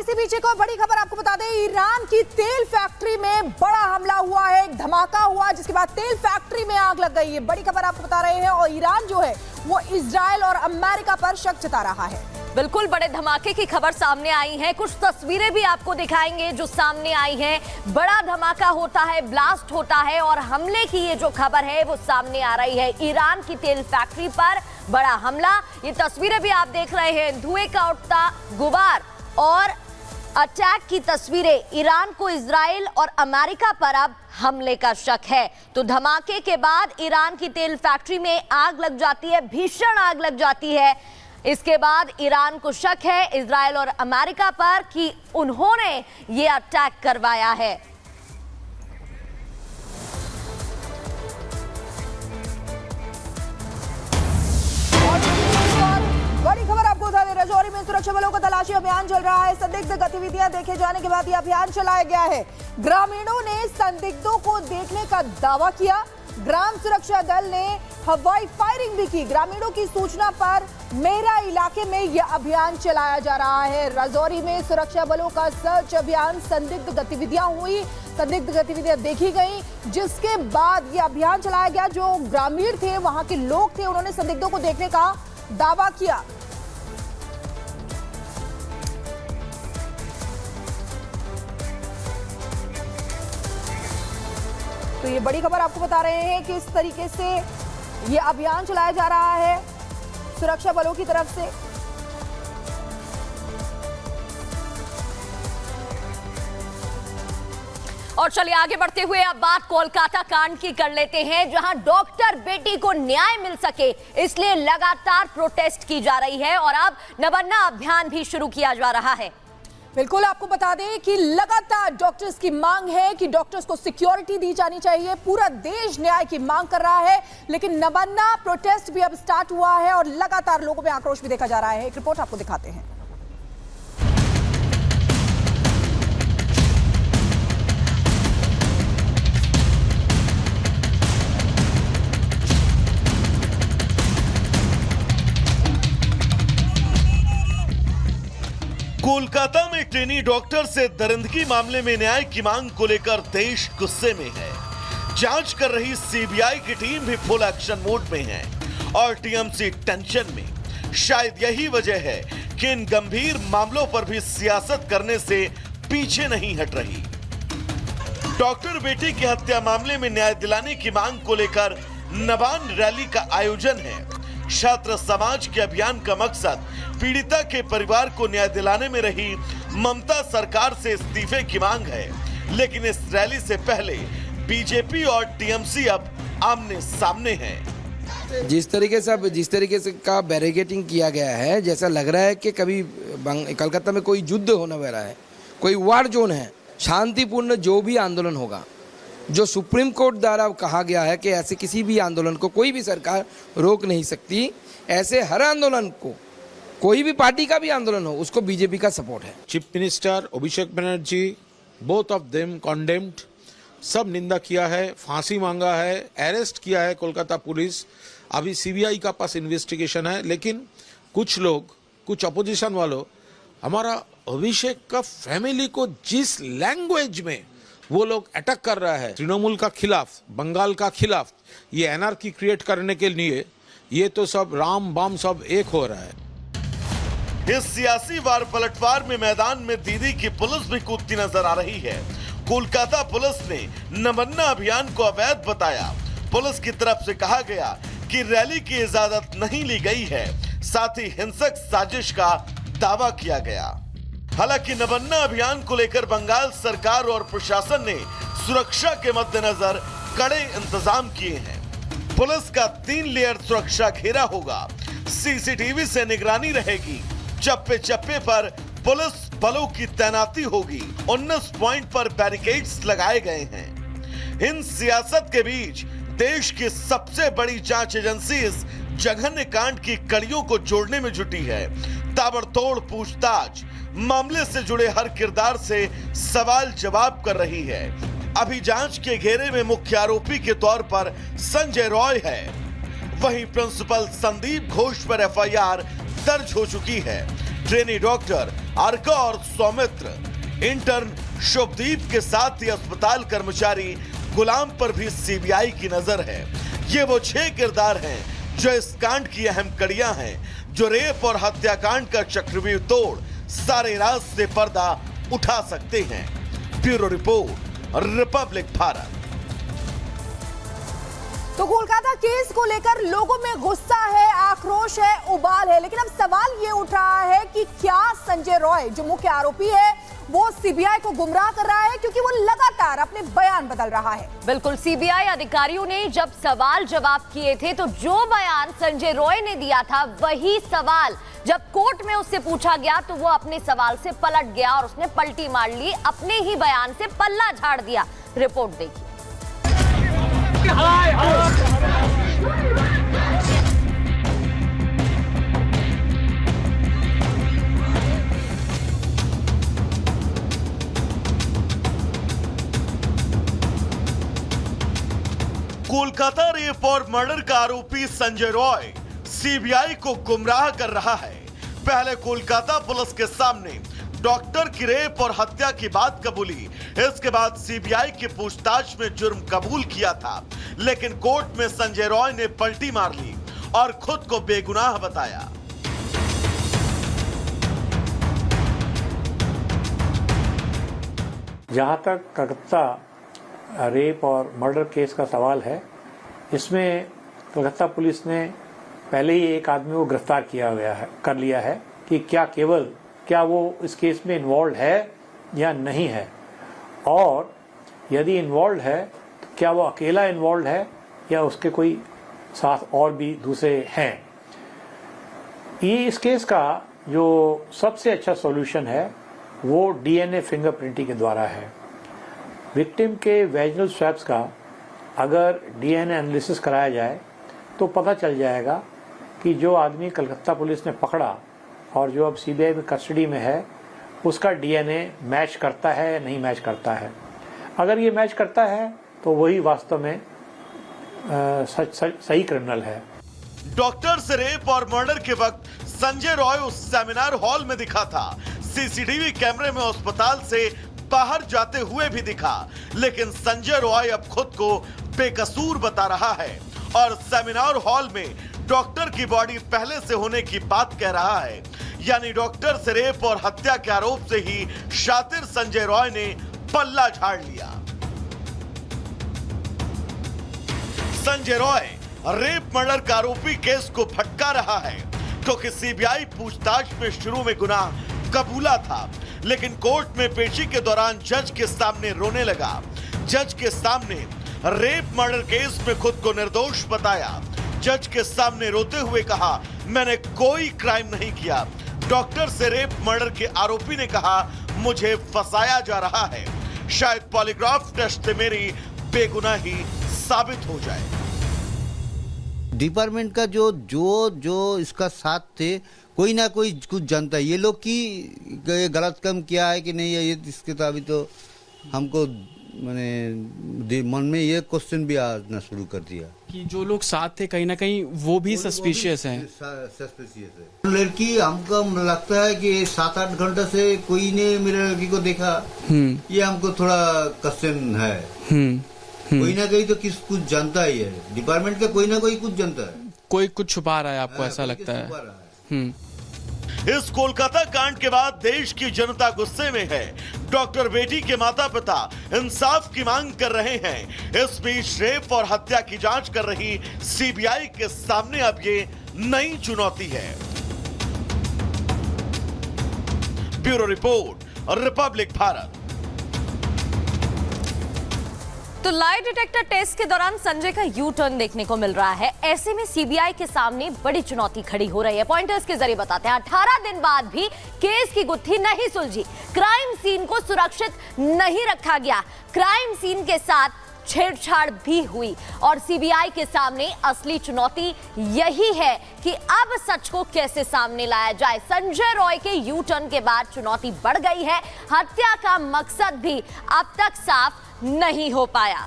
इसी बीच एक और बड़ी खबर आपको बता दें, ईरान की तेल फैक्ट्री में बड़ा हमला हुआ है, एक धमाका हुआ जिसके बाद तेल फैक्ट्री में आग लग गई है। बड़ी खबर आपको बता रहे हैं और ईरान जो है वो इजराइल और अमेरिका पर शक जता रहा है। बिल्कुल बड़े धमाके की खबर सामने आई है, कुछ तस्वीरें भी आपको दिखाएंगे जो सामने आई हैं। बड़ा धमाका होता है, ब्लास्ट होता है और हमले की ये जो खबर है वो सामने आ रही है। ईरान की तेल फैक्ट्री पर बड़ा हमला, ये तस्वीरें भी आप देख रहे हैं, धुएं का उठता गुबार और अटैक की तस्वीरें। ईरान को इजराइल और अमेरिका पर अब हमले का शक है। तो धमाके के बाद ईरान की तेल फैक्ट्री में आग लग जाती है, भीषण आग लग जाती है। इसके बाद ईरान को शक है इजराइल और अमेरिका पर कि उन्होंने ये अटैक करवाया है। बड़ी खबर आपको बता दें, राजौरी में सुरक्षा बलों का तलाशी अभियान चल रहा है। संदिग्ध गतिविधियां देखे जाने के बाद यह अभियान चलाया गया है। ग्रामीणों ने संदिग्धों को देखने का दावा किया। ग्राम सुरक्षा दल ने हवाई फायरिंग भी की। ग्रामीणों की सूचना पर मेरा इलाके में यह अभियान चलाया जा रहा है। राजौरी में सुरक्षा बलों का सर्च अभियान, संदिग्ध गतिविधियां हुई, संदिग्ध गतिविधियां देखी गई, जिसके बाद यह अभियान चलाया गया। जो ग्रामीण थे, वहां के लोग थे, उन्होंने संदिग्धों को देखने का दावा किया। तो ये बड़ी खबर आपको बता रहे हैं कि इस तरीके से ये अभियान चलाया जा रहा है सुरक्षा बलों की तरफ से। और चलिए आगे बढ़ते हुए अब बात कोलकाता कांड की कर लेते हैं, जहां डॉक्टर बेटी को न्याय मिल सके इसलिए लगातार प्रोटेस्ट की जा रही है और अब नबन्ना अभियान भी शुरू किया जा रहा है। बिल्कुल आपको बता दें कि लगातार डॉक्टर्स की मांग है कि डॉक्टर्स को सिक्योरिटी दी जानी चाहिए। पूरा देश न्याय की मांग कर रहा है, लेकिन नबन्ना प्रोटेस्ट भी अब स्टार्ट हुआ है और लगातार लोगों में आक्रोश भी देखा जा रहा है। एक रिपोर्ट आपको दिखाते हैं। कोलकाता में ट्रेनी डॉक्टर से दरिंदगी मामले में न्याय की मांग को लेकर देश गुस्से में है। जांच कर रही सीबीआई की टीम भी फुल एक्शन मोड में है और टीएमसी टेंशन में। शायद यही वजह है कि इन गंभीर मामलों पर भी सियासत करने से पीछे नहीं हट रही। डॉक्टर बेटी की हत्या मामले में न्याय दिलाने की मांग को लेकर नबान रैली का आयोजन है। छात्र समाज के अभियान का मकसद पीड़िता के परिवार को न्याय दिलाने में रही ममता सरकार से इस्तीफे की मांग है। लेकिन इस रैली से पहले बीजेपी और टीएमसी अब आमने सामने हैं। जिस तरीके से का बैरिकेडिंग किया गया है, जैसा लग रहा है कि कभी कलकत्ता में कोई युद्ध होने वाला है, कोई वार जोन है। शांतिपूर्ण जो भी आंदोलन होगा, जो सुप्रीम कोर्ट द्वारा कहा गया है कि ऐसे किसी भी आंदोलन को कोई भी सरकार रोक नहीं सकती, ऐसे हर आंदोलन को, कोई भी पार्टी का भी आंदोलन हो, उसको बीजेपी का सपोर्ट है। Chief minister Abhishek Banerjee, both of them condemned, सब निंदा किया है, फांसी मांगा है, अरेस्ट किया है कोलकाता पुलिस। अभी सीबीआई का पास इन्वेस्टिगेशन है, लेकिन कुछ लोग, कुछ अपोजिशन वालों हमारा अभिषेक का फैमिली को जिस लैंग्वेज में वो लोग अटैक कर रहा है, तृणमूल का खिलाफ, बंगाल का खिलाफ, ये एनआरकी क्रिएट करने के लिए, ये तो सब राम बाम सब एक हो रहा है। इस सियासी वार पलटवार में मैदान में दीदी की पुलिस भी कूदती नजर आ रही है। कोलकाता पुलिस ने नबन्ना अभियान को अवैध बताया। पुलिस की तरफ से कहा गया कि रैली की इजाजत नहीं ली गई है, साथ ही हिंसक साजिश का दावा किया गया। हालांकि नबन्ना अभियान को लेकर बंगाल सरकार और प्रशासन ने सुरक्षा के मद्देनजर कड़े इंतजाम किए हैं। पुलिस का 3 लेयर सुरक्षा घेरा होगा, सीसीटीवी से निगरानी रहेगी, चप्पे चप्पे पर पुलिस बलों की तैनाती होगी। 19 पॉइंट पर बैरिकेड्स लगाए गए हैं। इन सियासत के बीच देश की सबसे बड़ी जांच एजेंसी इस जघन्य कांड की कड़ियों को जोड़ने में जुटी है। ताबड़तोड़ पूछताछ, मामले से जुड़े हर किरदार से सवाल जवाब कर रही है। अभी जांच के घेरे में मुख्य आरोपी के तौर पर संजय रॉय है। वहीं प्रिंसिपल संदीप घोष पर एफआईआर दर्ज हो चुकी है। ट्रेनी डॉक्टर अर्का और सौमित्र, इंटर्न शुभदीप के साथ ही अस्पताल कर्मचारी गुलाम पर भी सीबीआई की नजर है। ये वो 6 किरदार हैं जो इस कांड की अहम कड़ियां हैं, जो रेप और हत्याकांड का चक्रव्यूह तोड़ सारे राज से पर्दा उठा सकते हैं। Bureau report, Republic Bharat. तो कोलकाता केस को लेकर लोगों में गुस्सा है, आक्रोश है, उबाल है, लेकिन अब सवाल ये उठ रहा है कि क्या संजय रॉय जो मुख्य आरोपी है वो सीबीआई को गुमराह कर रहा है, क्योंकि वो लगातार अपने बयान बदल रहा है। बिल्कुल, सीबीआई अधिकारियों ने जब सवाल जवाब किए थे तो जो बयान संजय रॉय ने दिया था वही सवाल जब कोर्ट में उससे पूछा गया तो वो अपने सवाल से पलट गया और उसने पलटी मार ली, अपने ही बयान से पल्ला झाड़ दिया। रिपोर्ट देखिए। कोलकाता रेप और मर्डर का आरोपी संजय रॉय सीबीआई को गुमराह कर रहा है। पहले कोलकाता पुलिस के सामने डॉक्टर की रेप और हत्या की बात कबूली, इसके बाद सीबीआई की पूछताछ में जुर्म कबूल किया था, लेकिन कोर्ट में संजय रॉय ने पलटी मार ली और खुद को बेगुनाह बताया। जहाँ तक कलकत्ता रेप और मर्डर केस का सवाल है, इसमें कलकत्ता पुलिस ने पहले ही एक आदमी को गिरफ्तार कर लिया है कि क्या वो इस केस में इन्वॉल्व है या नहीं है, और यदि इन्वॉल्व है तो क्या वो अकेला इन्वॉल्व है या उसके कोई साथ और भी दूसरे हैं। ये इस केस का जो सबसे अच्छा सॉल्यूशन है वो डीएनए फिंगरप्रिंटिंग के द्वारा है। विक्टिम के वेजिनल स्वैब्स का अगर डीएनए एनालिसिस कराया जाए तो पता चल जाएगा कि जो आदमी कलकत्ता पुलिस ने पकड़ा और जो अब सीबीआई में कस्टडी में है उसका डीएनए मैच करता है या नहीं मैच करता है। अगर ये मैच करता है तो वही वास्तव में सही क्रिमिनल है। डॉक्टर से रेप और मर्डर के वक्त संजय रॉय उस सेमिनार हॉल में दिखा था। सीसीटीवी कैमरे में अस्पताल से बाहर जाते हुए भी दिखा, लेकिन संजय रॉय अब खुद को बेकसूर बता रहा है और सेमिनार हॉल में डॉक्टर की बॉडी पहले से होने की बात कह रहा है। यानी डॉक्टर से रेप और हत्या के आरोप से ही शातिर संजय रॉय ने पल्ला झाड़ लिया। संजय रॉय रेप मर्डर का आरोपी केस को भटका रहा है, क्योंकि सीबीआई पूछताछ में शुरू में गुनाह कबूला था, लेकिन कोर्ट में पेशी के दौरान जज के सामने रोने लगा। जज के सामने रेप मर्डर केस में खुद को निर्दोष बताया। जज के सामने रोते हुए कहा, मैंने कोई क्राइम नहीं किया। डॉक्टर से रेप मर्डर के आरोपी ने कहा, मुझे फंसाया जा रहा है। शायद पॉलीग्राफ टेस्ट से मेरी बेगुनाही साबित हो जाए। डिपार्टमेंट का जो इसका साथ थे, कोई ना कोई कुछ जानता है। ये लोग की गलत काम किया है कि नहीं है, ये इसके तो अभी तो हमको मैंने मन में ये क्वेश्चन भी आना शुरू कर दिया कि जो लोग साथ थे कहीं ना कहीं वो भी सस्पिशियस हैं। सस्पिशियस है। लड़की हमको लगता है कि 7-8 घंटे से कोई ने मेरे लड़की को देखा। ये हमको थोड़ा क्वेश्चन है। कोई ना कोई तो कुछ जानता ही है। डिपार्टमेंट का कोई ना कोई कुछ जानता है। कोई कुछ छुपा रहा है, आपको ऐसा लगता है? इस कोलकाता कांड के बाद देश की जनता गुस्से में है। डॉक्टर बेटी के माता पिता इंसाफ की मांग कर रहे हैं। इस बीच रेप और हत्या की जांच कर रही सीबीआई के सामने अब ये नई चुनौती है। Bureau report, Republic Bharat. तो लाई डिटेक्टर टेस्ट के दौरान संजय का यू टर्न देखने को मिल रहा है। ऐसे में सीबीआई के सामने बड़ी चुनौती खड़ी हो रही है। पॉइंटर्स के जरिए बताते हैं, 18 दिन बाद भी केस की गुत्थी नहीं सुलझी। क्राइम सीन को सुरक्षित नहीं रखा गया। क्राइम सीन के साथ छेड़छाड़ भी हुई और सीबीआई के सामने असली चुनौती यही है कि अब सच को कैसे सामने लाया जाए। संजय रॉय के यू टर्न के बाद चुनौती बढ़ गई है। हत्या का मकसद भी अब तक साफ नहीं हो पाया।